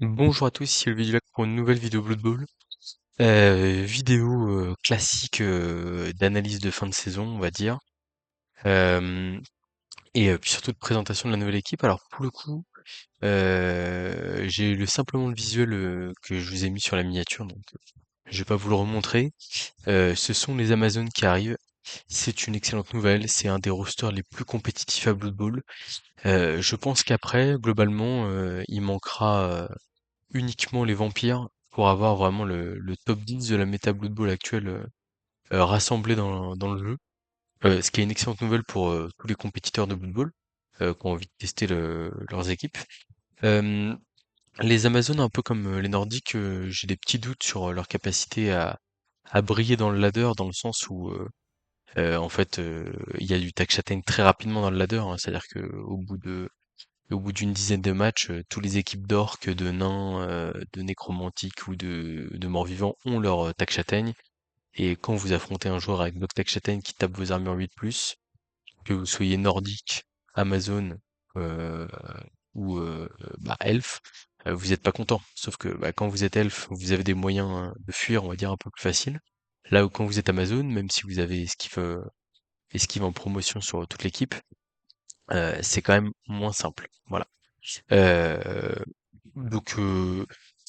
Bonjour à tous, ici le Vidulac pour une nouvelle vidéo Blood Bowl. Vidéo classique d'analyse de fin de saison, on va dire. Euh, puis surtout de présentation de la nouvelle équipe. Alors pour le coup, j'ai eu simplement le visuel que je vous ai mis sur la miniature, donc je vais pas vous le remontrer. Ce sont les Amazones qui arrivent. C'est une excellente nouvelle, c'est un des rosters les plus compétitifs à Blood Bowl. Je pense qu'après, globalement, il manquera uniquement les vampires pour avoir vraiment le top 10 de la méta Blood Bowl actuelle rassemblé dans le jeu. Ce qui est une excellente nouvelle pour tous les compétiteurs de Blood Bowl qui ont envie de tester leurs équipes. Euh, les Amazones, un peu comme les Nordiques, j'ai des petits doutes sur leur capacité à briller dans le ladder, dans le sens où en fait il y a du tag châtaigne très rapidement dans le ladder, hein. C'est-à-dire que au bout d'une dizaine de matchs, tous les équipes d'orques, de nains, de nécromantiques ou de morts-vivants ont leur tac châtaigne. Et quand vous affrontez un joueur avec bloc tac châtaigne qui tape vos armures 8+, que vous soyez nordique, amazone euh, ou elfe, vous n'êtes pas content. Sauf que quand vous êtes elfe, vous avez des moyens de fuir, on va dire, un peu plus faciles. Là où quand vous êtes amazone, même si vous avez esquive en promotion sur toute l'équipe, c'est quand même moins simple. Voilà. Euh, donc,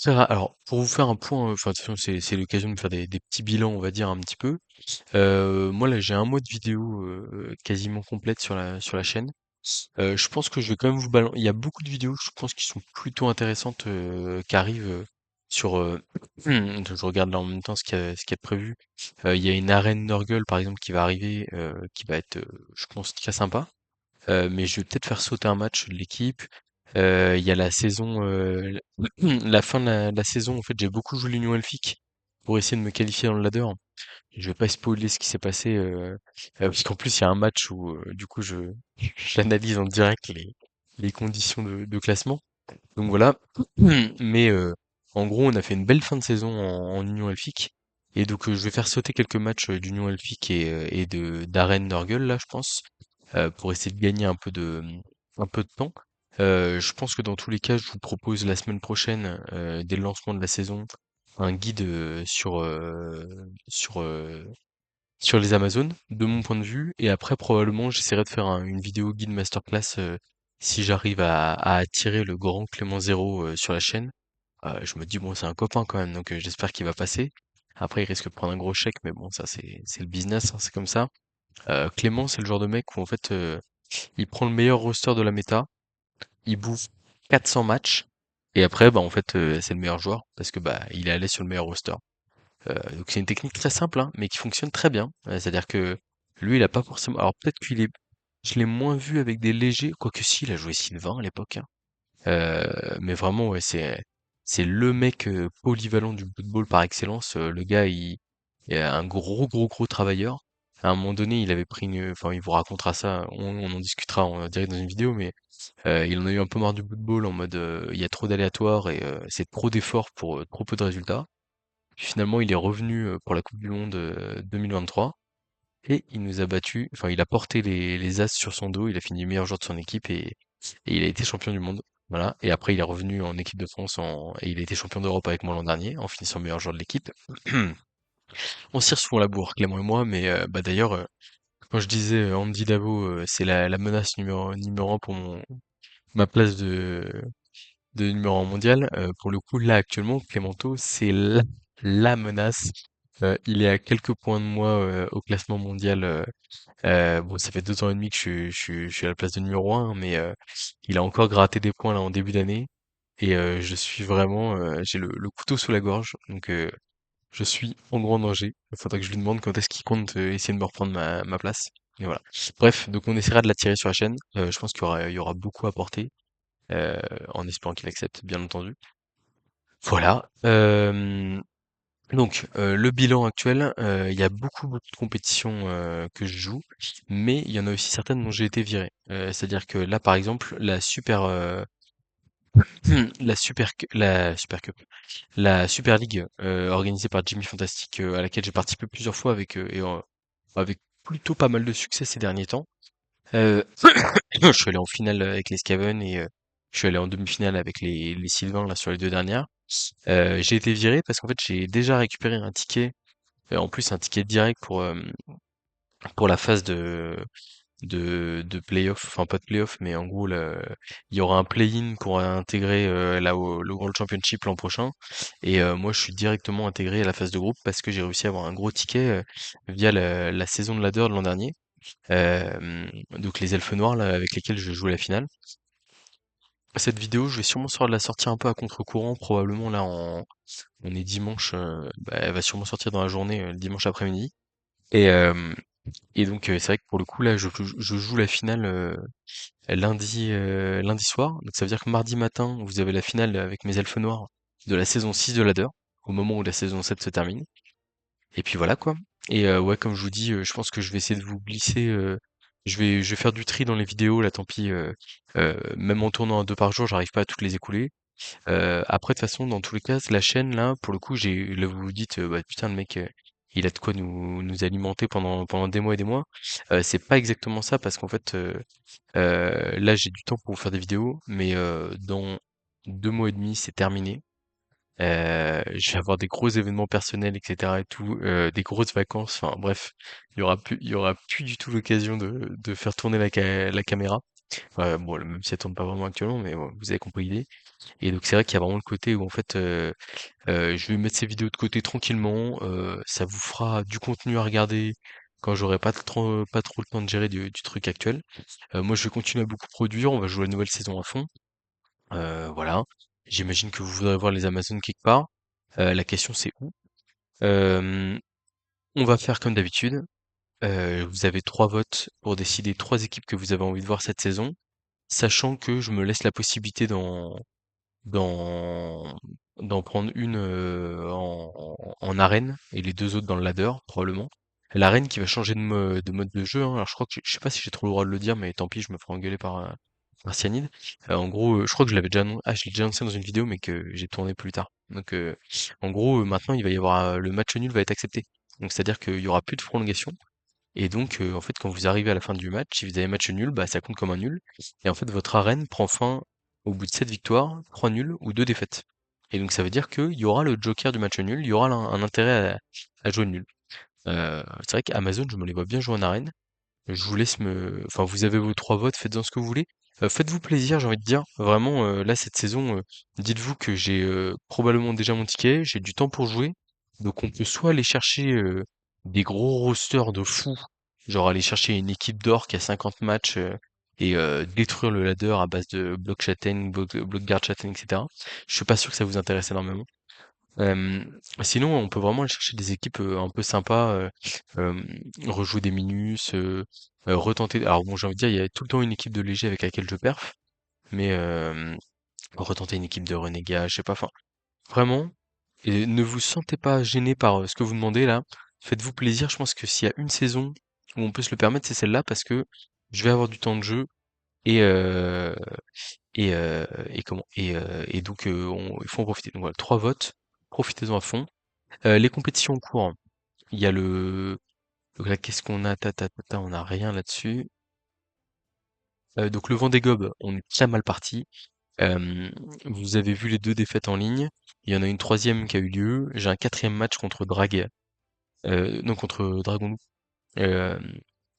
alors pour vous faire un point, enfin de toute façon c'est l'occasion de faire des petits bilans, on va dire un petit peu. Moi là j'ai un mois de vidéo quasiment complète sur la chaîne. Je pense que je vais quand même vous balancer. Il y a beaucoup de vidéos, je pense, qui sont plutôt intéressantes qui arrivent sur. Je regarde là en même temps ce qu'il y a de prévu. Il y a une arène Nurgle par exemple qui va arriver, qui va être, je pense, très sympa. Mais je vais peut-être faire sauter un match de l'équipe. Il y a la saison, la fin de la saison. En fait, j'ai beaucoup joué l'Union Elfique pour essayer de me qualifier dans le ladder. Je vais pas spoiler ce qui s'est passé, parce qu'en plus il y a un match où du coup je j'analyse en direct les conditions de classement. Donc voilà. Mais en gros, on a fait une belle fin de saison en Union Elfique. Et donc je vais faire sauter quelques matchs d'Union Elfique et de d'Arène Nurgle là, je pense pour essayer de gagner un peu de temps. Je pense que dans tous les cas, je vous propose la semaine prochaine, dès le lancement de la saison, un guide sur les Amazones, de mon point de vue. Et après, probablement, j'essaierai de faire une vidéo guide masterclass si j'arrive à attirer le grand Clément Zéro sur la chaîne. Je me dis, bon, c'est un copain quand même, donc j'espère qu'il va passer. Après, il risque de prendre un gros chèque, mais bon, ça, c'est le business, hein, c'est comme ça. Clément, c'est le genre de mec où en fait, il prend le meilleur roster de la méta, il bouffe 400 matchs, et après, bah en fait, c'est le meilleur joueur parce que bah il est allé sur le meilleur roster. Donc c'est une technique très simple, hein, mais qui fonctionne très bien. C'est-à-dire que lui, il a pas forcément. Alors peut-être je l'ai moins vu avec des légers, quoique si, il a joué Sylvain à l'époque, hein. Mais vraiment, ouais, c'est le mec polyvalent du football par excellence. Le gars, il est un gros travailleur. À un moment donné, il avait pris enfin, il vous racontera ça. On en discutera en direct dans une vidéo, mais il en a eu un peu marre du football en mode il y a trop d'aléatoires et c'est trop d'efforts pour trop peu de résultats. Puis finalement, il est revenu pour la Coupe du Monde 2023 et il nous a battu. Enfin, il a porté les As sur son dos. Il a fini meilleur joueur de son équipe et il a été champion du monde. Voilà. Et après, il est revenu en équipe de France et il a été champion d'Europe avec moi l'an dernier, en finissant meilleur joueur de l'équipe. On se tire souvent la bourre, Clément et moi, mais d'ailleurs, quand je disais Andy Davo, c'est la menace numéro un pour ma place de numéro un mondial, pour le coup, là, actuellement, Clémentot, c'est la menace. Il est à quelques points de moi au classement mondial. Bon, ça fait 2 ans et demi que je suis à la place de numéro un, mais il a encore gratté des points là en début d'année. Et je suis vraiment, j'ai le couteau sous la gorge, donc je suis en grand danger. Il faudrait que je lui demande quand est-ce qu'il compte essayer de me reprendre ma place. Et voilà. Bref, donc on essaiera de l'attirer sur la chaîne. Je pense il y aura beaucoup à porter, euh, en espérant qu'il accepte, bien entendu. Voilà. Donc, le bilan actuel, il y a beaucoup de compétitions que je joue, mais il y en a aussi certaines dont j'ai été viré. C'est-à-dire que là, par exemple, la Super Cup, la Super League organisée par Jimmy Fantastic, à laquelle j'ai participé plusieurs fois avec plutôt pas mal de succès ces derniers temps. Je suis allé en finale avec les Skaven Je suis allé en demi-finale avec les Sylvains là sur les deux dernières. J'ai été viré parce qu'en fait j'ai déjà récupéré un ticket, en plus un ticket direct pour la phase de play-off, enfin pas de play-off, mais en gros il y aura un play-in pour intégrer le World Championship l'an prochain. Et moi je suis directement intégré à la phase de groupe parce que j'ai réussi à avoir un gros ticket via la saison de ladder de l'an dernier. Donc les elfes noirs là, avec lesquels je jouais la finale. Cette vidéo, je vais sûrement la sortir un peu à contre-courant, probablement là on est dimanche, bah, elle va sûrement sortir dans la journée, le dimanche après-midi. Et, euh, et donc c'est vrai que pour le coup là je joue la finale lundi soir. Donc ça veut dire que mardi matin, vous avez la finale avec mes elfes noirs de la saison 6 de ladder, au moment où la saison 7 se termine. Et puis voilà quoi. Et ouais, comme je vous dis, je pense que je vais essayer de vous glisser. Je vais faire du tri dans les vidéos, là, tant pis. Même en tournant à deux par jour, j'arrive pas à toutes les écouler. Après, de toute façon, dans tous les cas, la chaîne, là, pour le coup, là, vous vous dites, bah, putain, le mec, il a de quoi nous alimenter pendant des mois et des mois. C'est pas exactement ça, parce qu'en fait, là, j'ai du temps pour vous faire des vidéos, mais dans 2 mois et demi, c'est terminé. Je vais avoir des gros événements personnels, etc. et tout, des grosses vacances. Enfin bref, il y aura plus du tout l'occasion de faire tourner la caméra. Bon, même si elle tourne pas vraiment actuellement, mais bon, vous avez compris l'idée. Et donc c'est vrai qu'il y a vraiment le côté où en fait, je vais mettre ces vidéos de côté tranquillement. Ça vous fera du contenu à regarder quand j'aurai pas trop le temps de gérer du truc actuel. Moi, je vais continuer à beaucoup produire. On va jouer la nouvelle saison à fond. Voilà. J'imagine que vous voudrez voir les Amazones quelque part. La question c'est où? Euh, on va faire comme d'habitude. Vous avez 3 votes pour décider 3 équipes que vous avez envie de voir cette saison, sachant que je me laisse la possibilité d'en, d'en prendre une en arène et les 2 autres dans le ladder, probablement. L'arène qui va changer de mode de jeu, hein. Alors je crois que je sais pas si j'ai trop le droit de le dire, mais tant pis, je me ferai engueuler par Cyanide. En gros, je crois que je l'ai déjà annoncé dans une vidéo, mais que j'ai tourné plus tard. Donc, en gros, maintenant, il va y avoir le match nul va être accepté. Donc, c'est-à-dire qu'il y aura plus de prolongation. Et donc, en fait, quand vous arrivez à la fin du match, si vous avez match nul, bah, ça compte comme un nul. Et en fait, votre arène prend fin au bout de 7 victoires, 3 nuls ou 2 défaites. Et donc, ça veut dire qu'il y aura le joker du match nul, il y aura un intérêt à jouer le nul. C'est vrai qu'Amazon, je me les vois bien jouer en arène. Je vous laisse enfin, vous avez vos 3 votes, faites-en ce que vous voulez. Faites-vous plaisir, j'ai envie de dire. Vraiment, là, cette saison, dites-vous que j'ai probablement déjà mon ticket, j'ai du temps pour jouer. Donc, on peut soit aller chercher des gros rosters de fous, genre aller chercher une équipe d'or qui a 50 matchs et détruire le ladder à base de block châtaigne, block guard châtaigne, etc. Je suis pas sûr que ça vous intéresse énormément. Sinon, on peut vraiment aller chercher des équipes un peu sympas, rejouer des minus, retenter. Alors bon, j'ai envie de dire, il y a tout le temps une équipe de léger avec laquelle je perf, mais retenter une équipe de renégats, je sais pas. Enfin, vraiment, et ne vous sentez pas gêné par ce que vous demandez là. Faites-vous plaisir. Je pense que s'il y a une saison où on peut se le permettre, c'est celle-là parce que je vais avoir du temps de jeu et et donc il faut en profiter. Donc voilà, 3 votes, profitez-en à fond. Les compétitions en cours, hein. Il y a donc là, qu'est-ce qu'on a? On a rien là-dessus. Donc le Vendée Globe, on est très mal parti. Euh, Vous avez vu les 2 défaites en ligne. Il y en a une troisième qui a eu lieu. J'ai un quatrième match contre non, contre Dragon. Euh,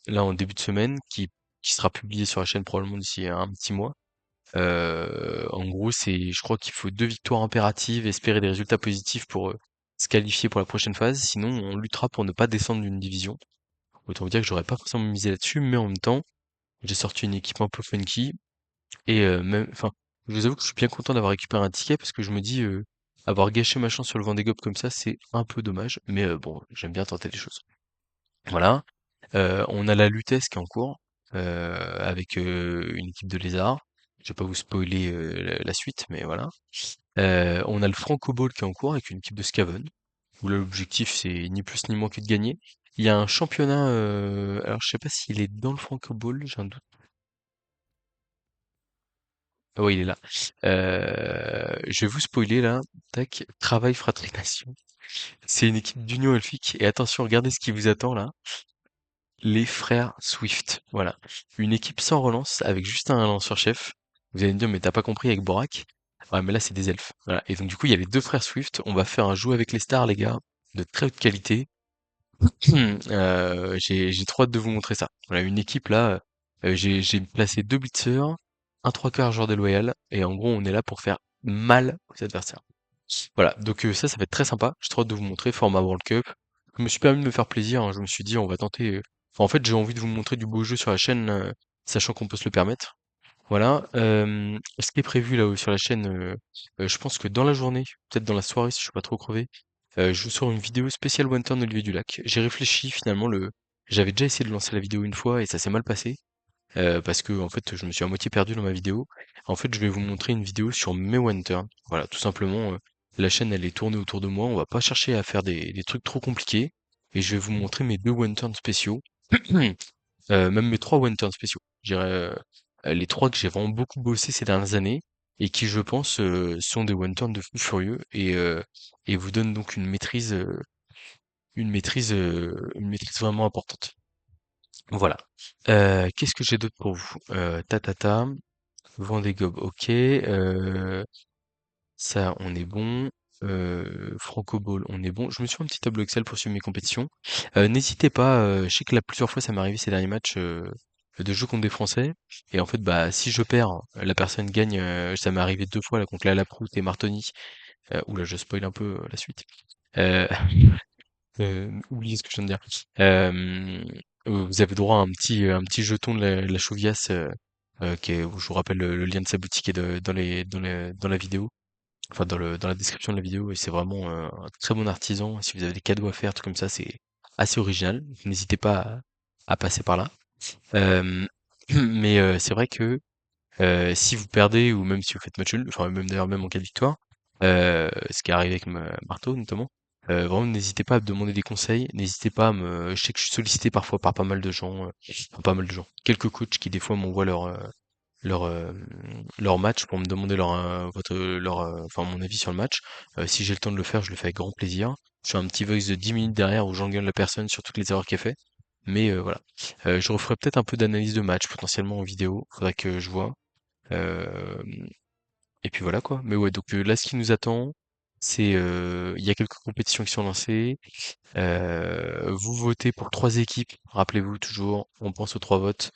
Là en début de semaine, qui sera publié sur la chaîne probablement d'ici un petit mois. En gros, je crois qu'il faut 2 victoires impératives, espérer des résultats positifs pour se qualifier pour la prochaine phase. Sinon, on luttera pour ne pas descendre d'une division. Autant vous dire que j'aurais pas forcément misé là-dessus, mais en même temps, j'ai sorti une équipe un peu funky et même, enfin, je vous avoue que je suis bien content d'avoir récupéré un ticket parce que je me dis avoir gâché ma chance sur le Vendée Globe comme ça, c'est un peu dommage, mais bon, j'aime bien tenter des choses. Voilà. On a la Lutèce qui est en cours avec une équipe de lézards. Je vais pas vous spoiler la suite, mais voilà. On a le Franco Ball qui est en cours avec une équipe de Scaven, où là l'objectif c'est ni plus ni moins que de gagner. Il y a un championnat, alors je sais pas s'il est dans le Franco Ball, j'ai un doute. Ah ouais, il est là. Je vais vous spoiler là. Tac, Travail Fratrie Nation. C'est une équipe d'Union Elfique. Et attention, regardez ce qui vous attend là. Les frères Swift. Voilà. Une équipe sans relance, avec juste un lanceur-chef. Vous allez me dire, mais t'as pas compris avec Borak? Ouais, mais là, c'est des elfes. Voilà. Et donc, du coup, il y a les deux frères Swift. On va faire un jeu avec les stars, les gars, de très haute qualité. J'ai trop hâte de vous montrer ça. On a une équipe là. J'ai placé deux blitzers, un trois quarts joueur déloyal, et en gros, on est là pour faire mal aux adversaires. Voilà, donc ça va être très sympa. J'ai trop hâte de vous montrer, format World Cup. Je me suis permis de me faire plaisir, hein. Je me suis dit, on va tenter. Enfin, en fait, j'ai envie de vous montrer du beau jeu sur la chaîne, sachant qu'on peut se le permettre. Voilà. Ce qui est prévu là sur la chaîne, je pense que dans la journée, peut-être dans la soirée, si je suis pas trop crevé, je vous sors une vidéo spéciale One Turn Olivier du Lac. J'ai réfléchi finalement j'avais déjà essayé de lancer la vidéo une fois et ça s'est mal passé. Parce que en fait, je me suis à moitié perdu dans ma vidéo. En fait, je vais vous montrer une vidéo sur mes one turn. Voilà, tout simplement, la chaîne elle est tournée autour de moi. On va pas chercher à faire des trucs trop compliqués. Et je vais vous montrer mes deux one turn spéciaux. Même mes trois one turn spéciaux. Je dirais les trois que j'ai vraiment beaucoup bossé ces dernières années et qui, je pense, sont des one turn de fou furieux et vous donnent donc une maîtrise vraiment importante. Voilà. Qu'est-ce que j'ai d'autre pour vous? Ta. Vendée Globe, ok. Ça, on est bon. Franco Ball, on est bon. Je me suis fait un petit tableau Excel pour suivre mes compétitions. N'hésitez pas, je sais que là, plusieurs fois, ça m'est arrivé ces derniers matchs de jeu contre des Français. Et en fait, bah, si je perds, la personne gagne. Ça m'est arrivé deux fois là contre la Laproute et Martoni. Oula, je spoil un peu la suite. Euh, oubliez ce que je viens de dire. Vous avez droit à un petit jeton de la Chauvias, je vous rappelle le lien de sa boutique est dans la vidéo, enfin dans la description de la vidéo, et c'est vraiment un très bon artisan. Si vous avez des cadeaux à faire, tout comme ça, c'est assez original. N'hésitez pas à passer par là. Euh, mais c'est vrai que si vous perdez ou même si vous faites match nul, enfin même d'ailleurs même en cas de victoire, ce qui est arrivé avec Marteau notamment, vraiment n'hésitez pas à me demander des conseils, n'hésitez pas je sais que je suis sollicité parfois par pas mal de gens, enfin pas mal de gens, quelques coachs qui des fois m'envoient leur leur match pour me demander enfin mon avis sur le match. Si j'ai le temps de le faire, je le fais avec grand plaisir. Je fais un petit voice de 10 minutes derrière où j'engueule la personne sur toutes les erreurs qu'elle fait. Mais voilà. Je referai peut-être un peu d'analyse de match potentiellement en vidéo. Faudrait que je vois. Hem et puis voilà quoi. Mais ouais, donc là, ce qui nous attend, c'est, il y a quelques compétitions qui sont lancées. Vous votez pour 3 équipes. Rappelez-vous toujours, on pense aux 3 votes,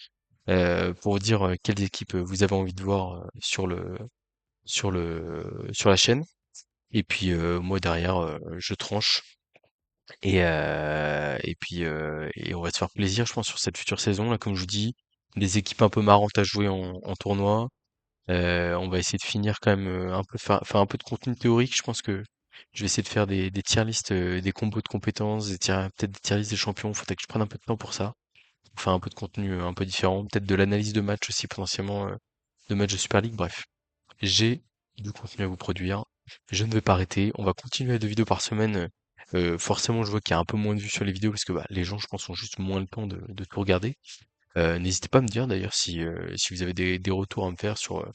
pour dire, quelles équipes, vous avez envie de voir, sur la chaîne. Et puis, moi derrière, je tranche et on va se faire plaisir, je pense, sur cette future saison là, comme je vous dis. Des équipes un peu marrantes à jouer en tournoi. On va essayer de finir quand même un peu faire un peu de contenu théorique. Je pense que je vais essayer de faire des tier lists, des combos de compétences, peut-être des tier lists des champions. Faudrait que je prenne un peu de temps pour ça, pour faire un peu de contenu un peu différent, peut-être de l'analyse de match aussi potentiellement, de matchs de Super League. Bref, j'ai du contenu à vous produire. Je ne vais pas arrêter. On va continuer à 2 vidéos par semaine. Forcément, je vois qu'il y a un peu moins de vues sur les vidéos parce que bah, les gens, je pense, ont juste moins le temps de tout regarder. N'hésitez pas à me dire d'ailleurs si vous avez des retours à me faire sur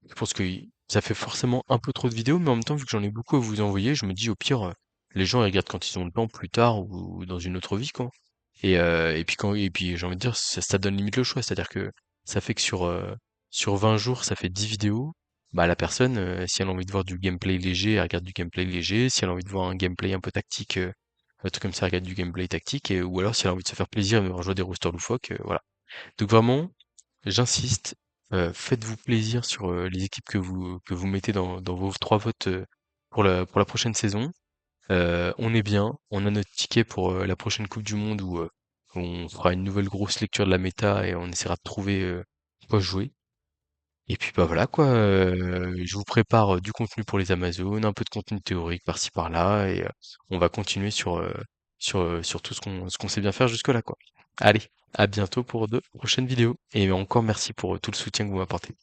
je pense que ça fait forcément un peu trop de vidéos, mais en même temps, vu que j'en ai beaucoup à vous envoyer, je me dis au pire, les gens ils regardent quand ils ont le temps plus tard ou dans une autre vie, quoi. Et puis j'ai envie de dire, ça donne limite le choix, c'est-à-dire que ça fait que sur 20 jours, ça fait 10 vidéos. Bah la personne, si elle a envie de voir du gameplay léger, elle regarde du gameplay léger. Si elle a envie de voir un gameplay un peu tactique, un truc comme ça, elle regarde du gameplay tactique. Ou alors si elle a envie de se faire plaisir et de rejoindre des rosters loufoques, voilà. Donc vraiment, j'insiste, faites-vous plaisir sur, les équipes que vous mettez dans vos 3 votes, pour la prochaine saison. On est bien, on a notre ticket pour, la prochaine coupe du monde où, on fera une nouvelle grosse lecture de la méta et on essaiera de trouver, quoi jouer. Et puis, bah, voilà quoi, je vous prépare, du contenu pour les Amazones, un peu de contenu théorique par-ci par-là et on va continuer sur tout ce qu'on sait bien faire jusque-là, quoi. Allez, à bientôt pour de prochaines vidéos et encore merci pour, tout le soutien que vous m'apportez.